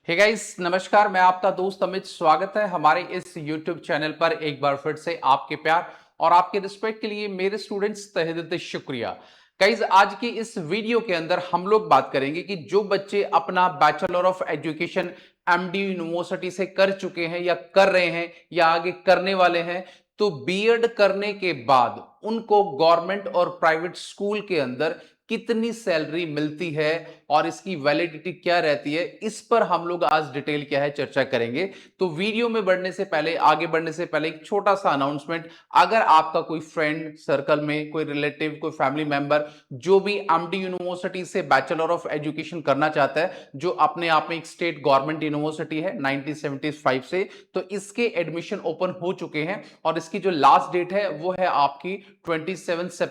Hey guys, नमस्कार। मैं आपका दोस्त अमित। स्वागत है हमारे इस YouTube चैनल पर। एक बार फिर से आपके प्यार और आपके रिस्पेक्ट के लिए मेरे स्टूडेंट्स तहे दिल से शुक्रिया। गाइस, आज की इस वीडियो के अंदर हम लोग बात करेंगे कि जो बच्चे अपना bachelor of education MD university से कर चुके हैं या कर रहे हैं या आगे करने वाले हैं, तो बीएड करने के बाद उनको गवर्नमेंट और प्राइवेट स्कूल के अंदर कितनी सैलरी मिलती है और इसकी वैलिडिटी क्या रहती है, इस पर हम लोग आज डिटेल क्या है चर्चा करेंगे। तो वीडियो में बढ़ने से पहले, आगे बढ़ने से पहले एक छोटा सा अनाउंसमेंट। अगर आपका कोई फ्रेंड सर्कल में, कोई रिलेटिव, कोई फैमिली मेंबर जो भी एमडी यूनिवर्सिटी से बैचलर ऑफ एजुकेशन करना चाहता है, जो अपने आप में एक स्टेट गवर्नमेंट यूनिवर्सिटी है 1975 से, तो इसके एडमिशन ओपन हो चुके हैं और इसकी जो लास्ट डेट है वो है आपकी 27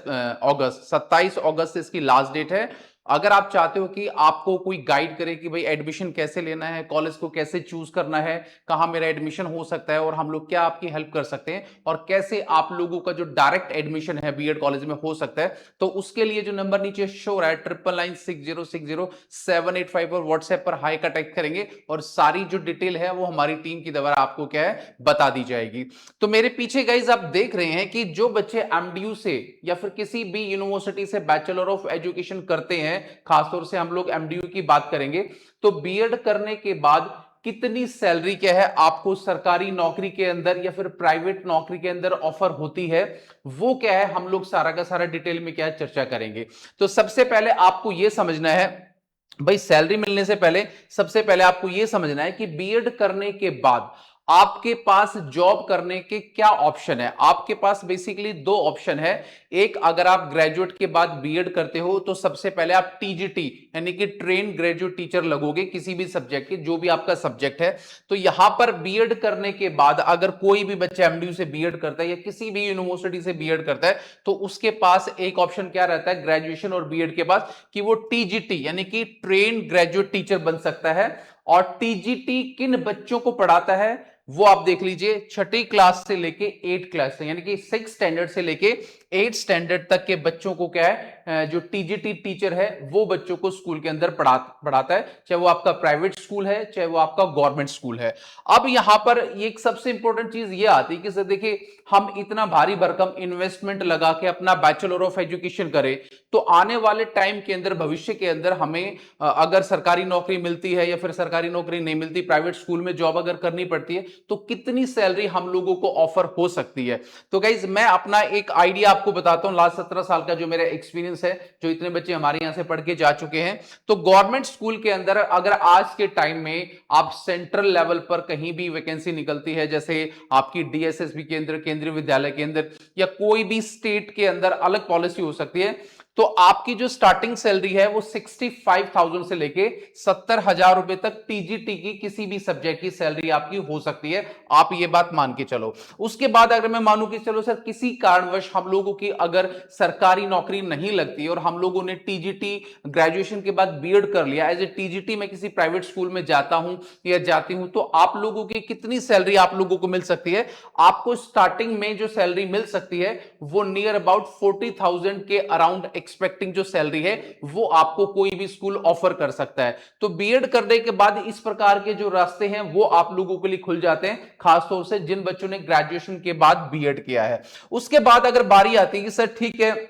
अगस्त इसकी लास्ट डेट है। अगर आप चाहते हो कि आपको कोई गाइड करे कि भाई एडमिशन कैसे लेना है, कॉलेज को कैसे चूज करना है, कहां मेरा एडमिशन हो सकता है और हम लोग क्या आपकी हेल्प कर सकते हैं और कैसे आप लोगों का जो डायरेक्ट एडमिशन है बीएड कॉलेज में हो सकता है, तो उसके लिए जो नंबर नीचे शो रहा है 9996060785 पर व्हाट्सएप पर हाई का टैग करेंगे और सारी जो डिटेल है वो हमारी टीम की द्वारा आपको क्या है बता दी जाएगी। तो मेरे पीछे गाइज आप देख रहे हैं कि जो बच्चे एमडीयू से या फिर किसी भी यूनिवर्सिटी से बैचलर ऑफ एजुकेशन करते हैं, खासतौर से हम लोग एमडीयू की बात करेंगे, तो बीएड करने के बाद कितनी सैलरी क्या है आपको सरकारी नौकरी के अंदर या फिर प्राइवेट नौकरी के अंदर ऑफर होती है, वो क्या है हम लोग सारा का सारा डिटेल में क्या है चर्चा करेंगे। तो सबसे पहले आपको यह समझना है भाई, सैलरी मिलने से पहले सबसे पहले आपको यह समझना है कि बीएड करने के बाद आपके पास जॉब करने के क्या ऑप्शन है। आपके पास बेसिकली दो ऑप्शन है। एक, अगर आप ग्रेजुएट के बाद बीएड करते हो तो सबसे पहले आप टीजीटी यानी कि ट्रेन ग्रेजुएट टीचर लगोगे किसी भी सब्जेक्ट के, जो भी आपका सब्जेक्ट है। तो यहां पर बीएड करने के बाद अगर कोई भी बच्चा एमडीयू से बीएड करता है या किसी भी यूनिवर्सिटी से बीएड करता है, तो उसके पास एक ऑप्शन क्या रहता है ग्रेजुएशन और बीएड के बाद, कि वो टीजीटी यानी कि ट्रेन ग्रेजुएट टीचर बन सकता है। और टीजीटी किन बच्चों को पढ़ाता है वो आप देख लीजिए, छठी क्लास से लेके 8 क्लास से, यानी कि 6 स्टैंडर्ड से लेके 8 स्टैंडर्ड तक के बच्चों को क्या है, जो टीजीटी टीचर है वो बच्चों को स्कूल के अंदर पढ़ाता है, चाहे वो आपका प्राइवेट स्कूल है चाहे वो आपका गवर्नमेंट स्कूल है। अब यहां पर एक सबसे इंपॉर्टेंट चीज ये आती है कि सर देखिए, हम इतना भारी भरकम इन्वेस्टमेंट लगा के अपना बैचलर ऑफ एजुकेशन करें, तो आने वाले टाइम के अंदर, भविष्य के अंदर हमें अगर सरकारी नौकरी मिलती है या फिर सरकारी नौकरी नहीं मिलती, प्राइवेट स्कूल में जॉब अगर करनी पड़ती है, तो कितनी सैलरी हम लोगों को ऑफर हो सकती है। तो गाइज, मैं अपना एक आइडिया आपको बताता हूं, लास्ट 17 साल का जो मेरा एक्सपीरियंस है, जो इतने बच्चे हमारे यहां से पढ़ के जा चुके हैं। तो गवर्नमेंट स्कूल के अंदर अगर आज के टाइम में आप सेंट्रल लेवल पर कहीं भी वैकेंसी निकलती है, जैसे आपकी डीएसएसबी के अंदर, केंद्रीय विद्यालय के अंदर, या कोई भी स्टेट के अंदर अलग पॉलिसी हो सकती है, तो आपकी जो स्टार्टिंग सैलरी है वो 65,000 से लेके 70,000 रुपए तक टीजीटी की किसी भी सब्जेक्ट की सैलरी आपकी हो सकती है। आप ये बात मान के चलो। उसके बाद अगर मैं मानूं कि चलो सर, किसी कारणवश हम लोगों की अगर सरकारी नौकरी नहीं लगती और हम लोगों ने टीजीटी ग्रेजुएशन के बाद बीएड कर लिया, एज ए टीजीटी मैं किसी प्राइवेट स्कूल में जाता हूं या जाती हूं, तो आप लोगों की कितनी सैलरी आप लोगों को मिल सकती है? आपको स्टार्टिंग में जो सैलरी मिल सकती है वो नियर अबाउट 40,000 के अराउंड एक्सपेक्टिंग जो सैलरी है वो आपको कोई भी स्कूल ऑफर कर सकता है। तो बीएड करने के बाद इस प्रकार के जो रास्ते हैं वो आप लोगों के लिए खुल जाते हैं, खासतौर से जिन बच्चों ने ग्रेजुएशन के बाद बीएड किया है। उसके बाद अगर बारी आती है कि सर ठीक है,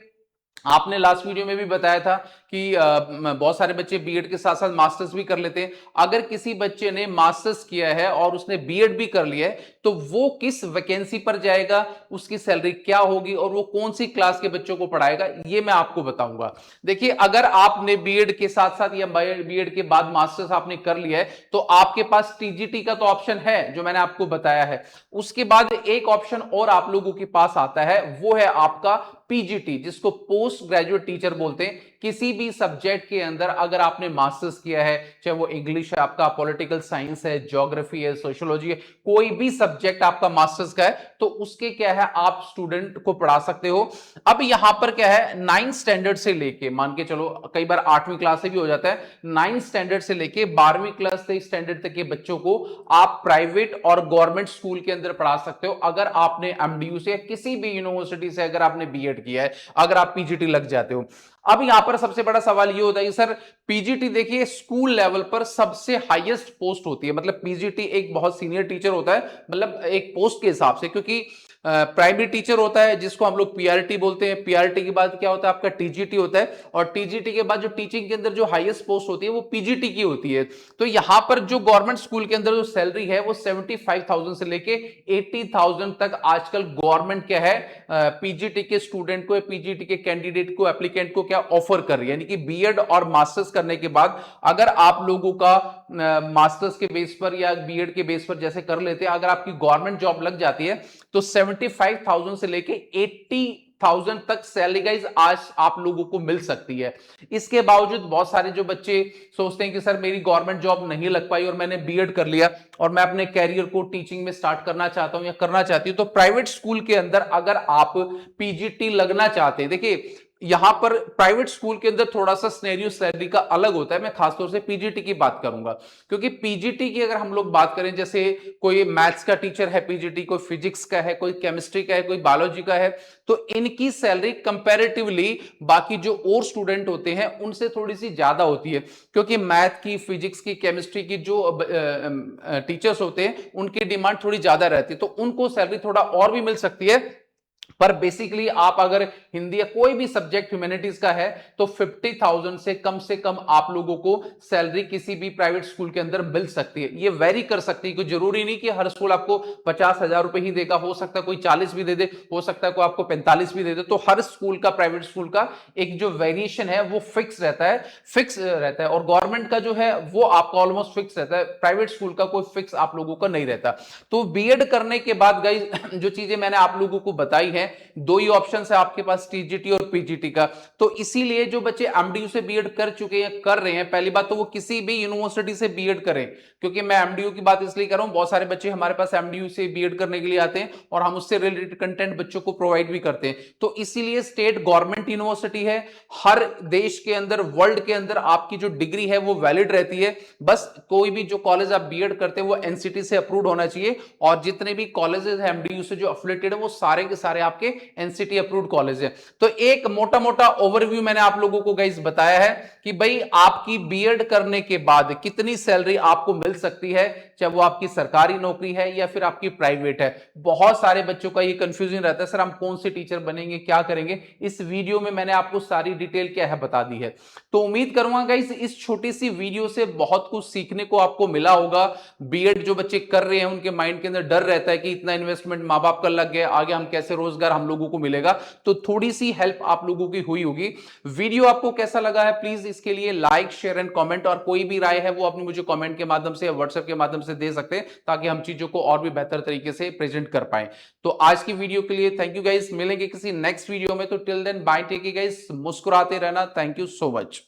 आपने लास्ट वीडियो में भी बताया था कि बहुत सारे बच्चे बीएड के साथ साथ मास्टर्स भी कर लेते हैं। अगर किसी बच्चे ने मास्टर्स किया है और उसने बीएड भी कर लिया है, तो वो किस वैकेंसी पर जाएगा, उसकी सैलरी क्या होगी और वो कौन सी क्लास के बच्चों को पढ़ाएगा, ये मैं आपको बताऊंगा। देखिए, अगर आपने बीएड के साथ साथ या बीएड के बाद मास्टर्स आपने कर लिया है, तो आपके पास टीजीटी का तो ऑप्शन है जो मैंने आपको बताया है। उसके बाद एक ऑप्शन और आप लोगों के पास आता है, वो है आपका पीजीटी, जिसको पोस्ट ग्रेजुएट टीचर बोलते हैं। किसी भी सब्जेक्ट के अंदर अगर आपने मास्टर्स किया है, चाहे वो इंग्लिश है आपका, पॉलिटिकल साइंस है, ज्योग्राफी है, सोशियोलॉजी है, कोई भी सब्जेक्ट आपका मास्टर्स का है, तो उसके क्या है आप स्टूडेंट को पढ़ा सकते हो। अब यहां पर क्या है, 9 स्टैंडर्ड से लेके, मान के चलो कई बार 8वीं क्लास से भी हो जाता है, 9 स्टैंडर्ड से लेके 12वीं क्लास से स्टैंडर्ड तक के बच्चों को आप प्राइवेट और गवर्नमेंट स्कूल के अंदर पढ़ा सकते हो, अगर आपने एमडीयू से किसी भी यूनिवर्सिटी से अगर आपने बीएड किया है, अगर आप पीजीटी लग जाते हो। अब यहां पर सबसे बड़ा सवाल ये होता है कि सर पीजीटी देखिए स्कूल लेवल पर सबसे हाईएस्ट पोस्ट होती है, मतलब पीजीटी एक बहुत सीनियर टीचर होता है, मतलब एक पोस्ट के हिसाब से, क्योंकि प्राइमरी टीचर होता है जिसको हम लोग पीआरटी बोलते हैं, पीआरटी के बाद क्या होता है आपका टीजीटी होता है, और टीजीटी के बाद जो टीचिंग के अंदर जो हाईएस्ट पोस्ट होती है वो पीजीटी की होती है। तो यहां पर जो गवर्नमेंट स्कूल के अंदर जो सैलरी है वो 75,000 से लेके 80,000 तक आजकल गवर्नमेंट क्या है पीजीटी के स्टूडेंट को, पीजीटी के कैंडिडेट को, एप्लीकेंट को क्या ऑफर कर रही है। यानी कि बीएड और मास्टर्स करने के बाद अगर आप लोगों का मास्टर्स के बेस पर या बीएड के बेस पर जैसे कर लेते हैं, अगर आपकी गवर्नमेंट जॉब लग जाती है तो 75,000 से लेके 80,000 तक सैलरी गाइज आज आप लोगों को मिल सकती है। इसके बावजूद बहुत सारे जो बच्चे सोचते हैं कि सर मेरी गवर्नमेंट जॉब नहीं लग पाई और मैंने बीएड कर लिया और मैं अपने कैरियर को टीचिंग में स्टार्ट करना चाहता हूं या करना चाहती हूं, तो प्राइवेट स्कूल के अंदर अगर आप पीजीटी लगना चाहते हैं, देखिए यहां पर प्राइवेट स्कूल के अंदर थोड़ा सा स्नेरियो सैलरी का अलग होता है। मैं खासतौर से पीजीटी की बात करूंगा, क्योंकि पीजीटी की अगर हम लोग बात करें, जैसे कोई मैथ्स का टीचर है पीजीटी, कोई फिजिक्स का है, कोई केमिस्ट्री का है, कोई बायोलॉजी का है, तो इनकी सैलरी कंपैरेटिवली बाकी जो और स्टूडेंट होते हैं उनसे थोड़ी सी ज्यादा होती है, क्योंकि मैथ की, फिजिक्स की, केमिस्ट्री की जो टीचर्स होते हैं उनकी डिमांड थोड़ी ज्यादा रहती है, तो उनको सैलरी थोड़ा और भी मिल सकती है। पर बेसिकली आप अगर हिंदी या कोई भी सब्जेक्ट ह्यूमैनिटीज का है तो 50,000 से कम आप लोगों को सैलरी किसी भी प्राइवेट स्कूल के अंदर मिल सकती है। ये वेरी कर सकती है, कोई जरूरी नहीं कि हर स्कूल आपको 50,000 रुपए ही देगा, हो सकता है कोई 40 भी दे दे, हो सकता है कोई आपको 45 भी दे दे। तो हर स्कूल का, प्राइवेट स्कूल का एक जो वेरिएशन है वो फिक्स रहता है, और गवर्नमेंट का जो है वो आपका ऑलमोस्ट फिक्स रहता है, प्राइवेट स्कूल का कोई फिक्स आप लोगों का नहीं रहता। तो बीएड करने के बाद गाइस जो चीजें मैंने आप लोगों को बताई है, दो ही ऑप्शन है आपके पास, टीजीटी और पीजीटी का। तो इसीलिए जो बच्चे एमडीयू से बीएड कर चुके हैं, कर रहे हैं, पहली बात तो वो किसी भी यूनिवर्सिटी से बीएड करें, क्योंकि मैं एमडीयू की बात इसलिए कर रहा हूं, बहुत सारे बच्चे हमारे पास एमडीयू से बीएड करने के लिए आते हैं और हम उससे रिलेटेड कंटेंट बच्चों को प्रोवाइड भी करते हैं। तो इसीलिए स्टेट गवर्नमेंट यूनिवर्सिटी है, हर देश के अंदर, वर्ल्ड के अंदर आपकी जो डिग्री है वो वैलिड रहती है। बस कोई भी जो कॉलेज आप बीएड करते हैं वो एनसीटी से अप्रूव्ड होना चाहिए, और जितने भी कॉलेजेस हैं एमडीयू से जो एफिलिएटेड है वो सारे के सारे आपके एनसीटी अप्रूव्ड कॉलेज है। तो एक मोटा मोटा ओवरव्यू मैंने आप लोगों को गाइस बताया है कि भाई आपकी बीएड करने के बाद कितनी सैलरी आपको मिल सकती है, चाहे वो आपकी सरकारी नौकरी है या फिर आपकी प्राइवेट है। बहुत सारे बच्चों का ये कंफ्यूजन रहता है, सर हम कौन से टीचर बनेंगे, क्या करेंगे। इस वीडियो में मैंने आपको सारी डिटेल क्या है बता दी है। तो उम्मीद करूंगा गाइस इस छोटी सी वीडियो से बहुत कुछ सीखने को आपको मिला होगा। बीएड जो बच्चे कर रहे हैं उनके माइंड के अंदर डर रहता है कि इतना इन्वेस्टमेंट मां बाप का लग गया, आगे हम कैसे रोजगार हम लोगों को मिलेगा। तो थोड़ी सी हेल्प आप लोगों की हुई होगी। वीडियो आपको कैसा लगा है प्लीज इसके लिए लाइक, शेयर एंड कमेंट, और कोई भी राय है वो अपनी मुझे कमेंट के माध्यम से या व्हाट्सएप के माध्यम से दे सकते हैं, ताकि हम चीजों को और भी बेहतर तरीके से प्रेजेंट कर पाए। तो आज की वीडियो के लिए थैंक यू गाइस, मिलेंगे किसी नेक्स्ट वीडियो में। तो till then bye, take care guys, मुस्कुराते रहना। Thank you so much.